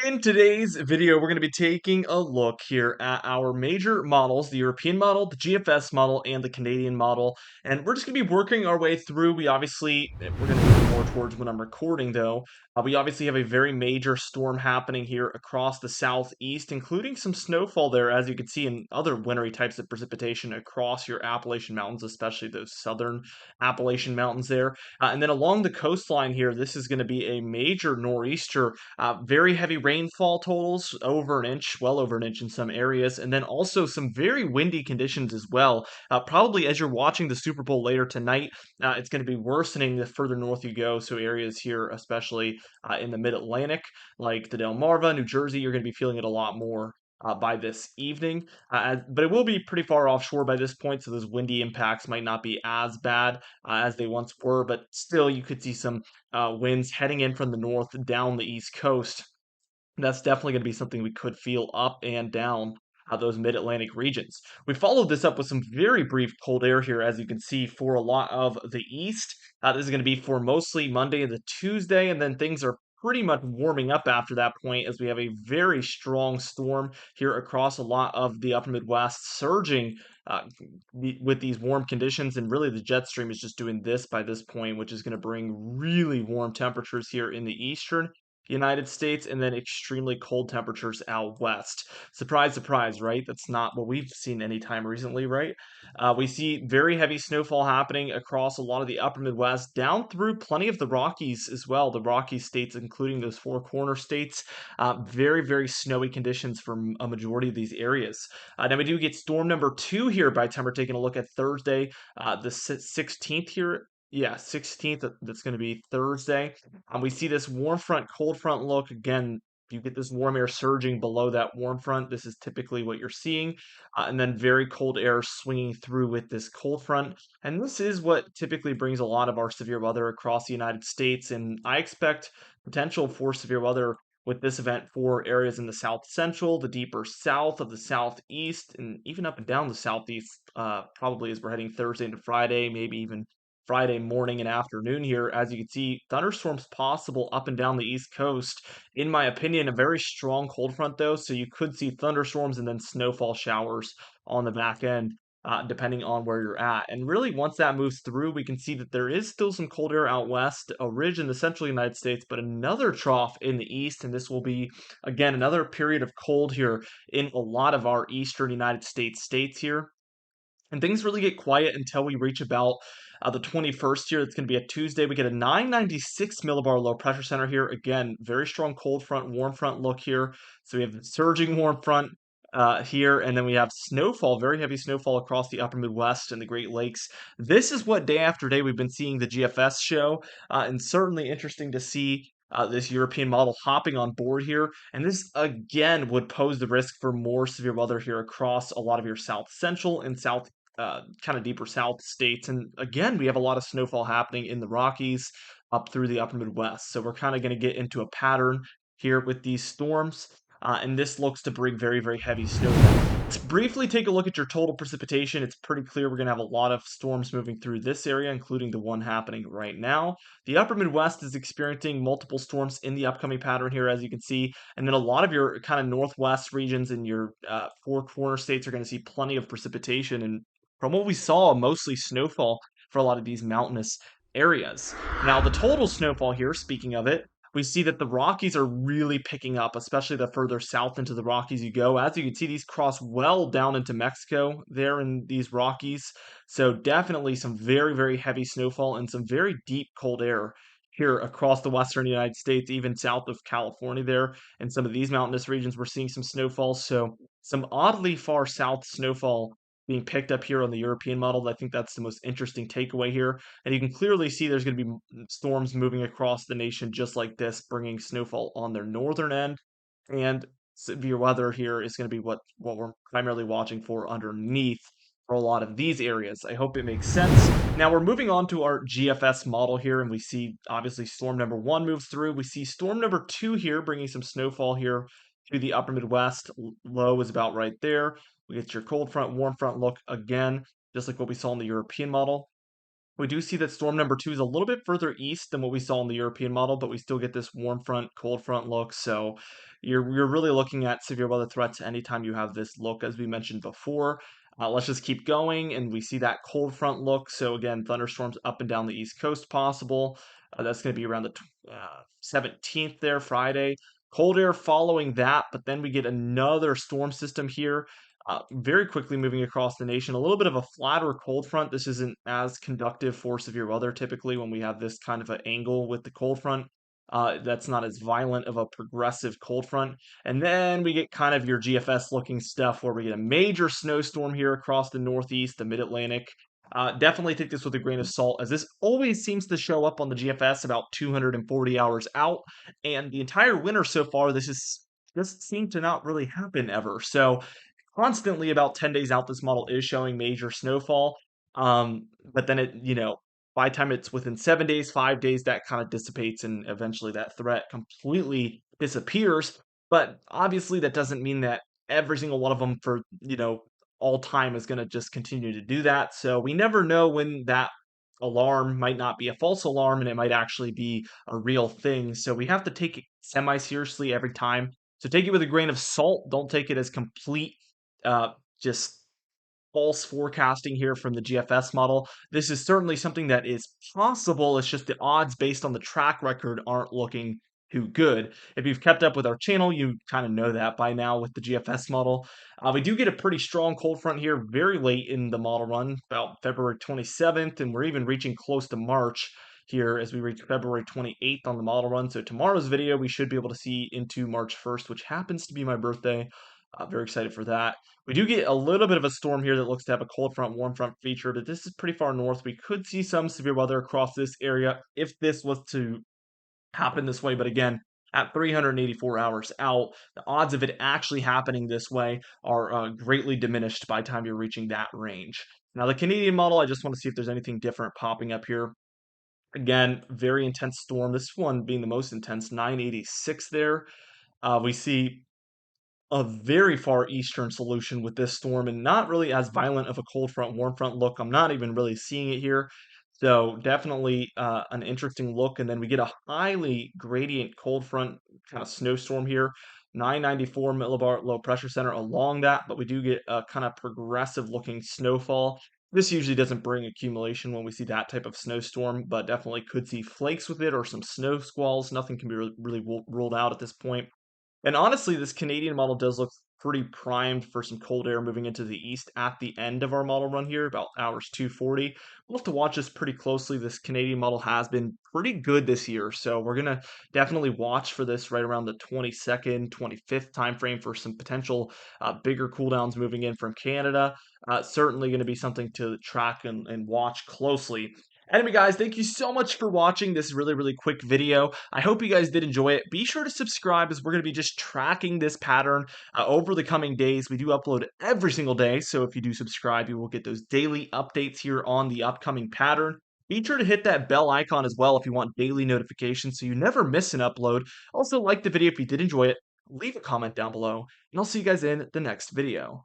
In today's video, we're going to be taking a look here at our major models, the European model, the GFS model, and the Canadian model. And we're just going to be working our way through. We're going to move more towards when I'm recording though. We obviously have a very major storm happening here across the southeast, including some snowfall there, as you can see, in other wintry types of precipitation across your Appalachian Mountains, especially those southern Appalachian Mountains there. And then along the coastline here, this is going to be a major nor'easter, very heavy rainfall totals, over an inch, well over an inch in some areas, and then also some very windy conditions as well. Probably as you're watching the Super Bowl later tonight, it's going to be worsening the further north you go. So areas here, especially in the Mid-Atlantic, like the Delmarva, New Jersey, you're going to be feeling it a lot more. By this evening, but it will be pretty far offshore by this point, so those windy impacts might not be as bad as they once were, but still, you could see some winds heading in from the north down the east coast. That's definitely going to be something we could feel up and down those mid-Atlantic regions. We followed this up with some very brief cold air here, as you can see, for a lot of the east. This is going to be for mostly Monday and the Tuesday, and then things are pretty much warming up after that point as we have a very strong storm here across a lot of the upper Midwest, surging uh, with these warm conditions. And really, the jet stream is just doing this by this point, which is going to bring really warm temperatures here in the eastern United States, and then extremely cold temperatures out west. Surprise, surprise, right? That's not what we've seen anytime recently, right? We see very heavy snowfall happening across a lot of the upper Midwest, down through plenty of the Rockies as well. The Rocky states, including those four corner states, very, very snowy conditions for a majority of these areas. Now we do get storm number two here by the time we're taking a look at Thursday, the 16th here. Yeah, 16th. That's going to be Thursday. We see this warm front, cold front look. Again, you get this warm air surging below that warm front. This is typically what you're seeing. And then very cold air swinging through with this cold front. And this is what typically brings a lot of our severe weather across the United States. And I expect potential for severe weather with this event for areas in the south central, the deeper south of the southeast, and even up and down the southeast, probably as we're heading Thursday into Friday, maybe even Friday morning and afternoon here. As you can see, thunderstorms possible up and down the East Coast. In my opinion, a very strong cold front though, so you could see thunderstorms and then snowfall showers on the back end. Depending on where you're at. And really, once that moves through, we can see that there is still some cold air out west, a ridge in the central United States, but another trough in the east. And this will be, again, another period of cold here in a lot of our eastern United States here. And things really get quiet until we reach about the 21st here. It's going to be a Tuesday. We get a 996 millibar low pressure center here. Again, very strong cold front, warm front look here. So we have the surging warm front here, and then we have snowfall, very heavy snowfall across the upper Midwest and the Great Lakes. This is what day after day we've been seeing the GFS show, and certainly interesting to see this European model hopping on board here. And this again would pose the risk for more severe weather here across a lot of your south central and south, kind of deeper south states. And again, we have a lot of snowfall happening in the Rockies up through the upper Midwest. So we're kind of going to get into a pattern here with these storms. And this looks to bring very, very heavy snowfall. Let's briefly take a look at your total precipitation. It's pretty clear we're going to have a lot of storms moving through this area, including the one happening right now. The upper Midwest is experiencing multiple storms in the upcoming pattern here, as you can see. And then a lot of your kind of northwest regions and your four corner states are going to see plenty of precipitation. And from what we saw, mostly snowfall for a lot of these mountainous areas. Now, the total snowfall here, speaking of it, we see that the Rockies are really picking up, especially the further south into the Rockies you go. As you can see, these cross well down into Mexico there in these Rockies. So definitely some very, very heavy snowfall and some very deep cold air here across the western United States, even south of California there. In some of these mountainous regions, we're seeing some snowfall. So some oddly far south snowfall being picked up here on the European model. I think that's the most interesting takeaway here. And you can clearly see there's going to be storms moving across the nation just like this, bringing snowfall on their northern end. And severe weather here is going to be what we're primarily watching for underneath for a lot of these areas. I hope it makes sense. Now we're moving on to our GFS model here, and we see obviously storm number one moves through. We see storm number two here, bringing some snowfall here to the upper Midwest. Low is about right there. We get your cold front, warm front look again, just like what we saw in the European model. We do see that storm number 2 is a little bit further east than what we saw in the European model, but we still get this warm front, cold front look. So you're really looking at severe weather threats anytime you have this look, as we mentioned before. Let's just keep going, and we see that cold front look. So again, thunderstorms up and down the East Coast possible. That's going to be around the 17th there, Friday. Cold air following that, but then we get another storm system here very quickly moving across the nation. A little bit of a flatter cold front. This isn't as conductive for severe weather typically when we have this kind of an angle with the cold front. That's not as violent of a progressive cold front. And then we get kind of your GFS looking stuff where we get a major snowstorm here across the Northeast, the Mid Atlantic. Definitely take this with a grain of salt, as this always seems to show up on the GFS about 240 hours out. And the entire winter so far, this is just seemed to not really happen ever. So constantly about 10 days out, this model is showing major snowfall. But then by the time it's within 7 days, 5 days, that kind of dissipates and eventually that threat completely disappears. But obviously, that doesn't mean that every single one of them for, all time is going to just continue to do that. So we never know when that alarm might not be a false alarm and it might actually be a real thing. So we have to take it semi seriously every time. So take it with a grain of salt. Don't take it as complete uh, just false forecasting here from the GFS model. This is certainly something that is possible. It's just the odds based on the track record aren't looking too good. If you've kept up with our channel, you kind of know that by now with the GFS model. We do get a pretty strong cold front here very late in the model run, about February 27th, and we're even reaching close to March here as we reach February 28th on the model run. So tomorrow's video, we should be able to see into March 1st, which happens to be my birthday. Very excited for that. We do get a little bit of a storm here that looks to have a cold front, warm front feature, but this is pretty far north. We could see some severe weather across this area if this was to happen this way. But again, at 384 hours out, the odds of it actually happening this way are greatly diminished by the time you're reaching that range. Now, the Canadian model, I just want to see if there's anything different popping up here. Again, very intense storm. This one being the most intense, 986 there. We see a very far eastern solution with this storm and not really as violent of a cold front, warm front look. I'm not even really seeing it here. So definitely an interesting look. And then we get a highly gradient cold front kind of snowstorm here. 994 millibar low pressure center along that, but we do get a kind of progressive looking snowfall. This usually doesn't bring accumulation when we see that type of snowstorm, but definitely could see flakes with it or some snow squalls. Nothing can be really ruled out at this point. And honestly, this Canadian model does look pretty primed for some cold air moving into the east at the end of our model run here, about hours 240. We'll have to watch this pretty closely. This Canadian model has been pretty good this year, so we're going to definitely watch for this right around the 22nd, 25th time frame for some potential bigger cooldowns moving in from Canada. Certainly going to be something to track and watch closely. Anyway, guys, thank you so much for watching this really quick video. I hope you guys did enjoy it. Be sure to subscribe as we're going to be just tracking this pattern over the coming days. We do upload every single day, so if you do subscribe, you will get those daily updates here on the upcoming pattern. Be sure to hit that bell icon as well if you want daily notifications so you never miss an upload. Also, like the video if you did enjoy it. Leave a comment down below, and I'll see you guys in the next video.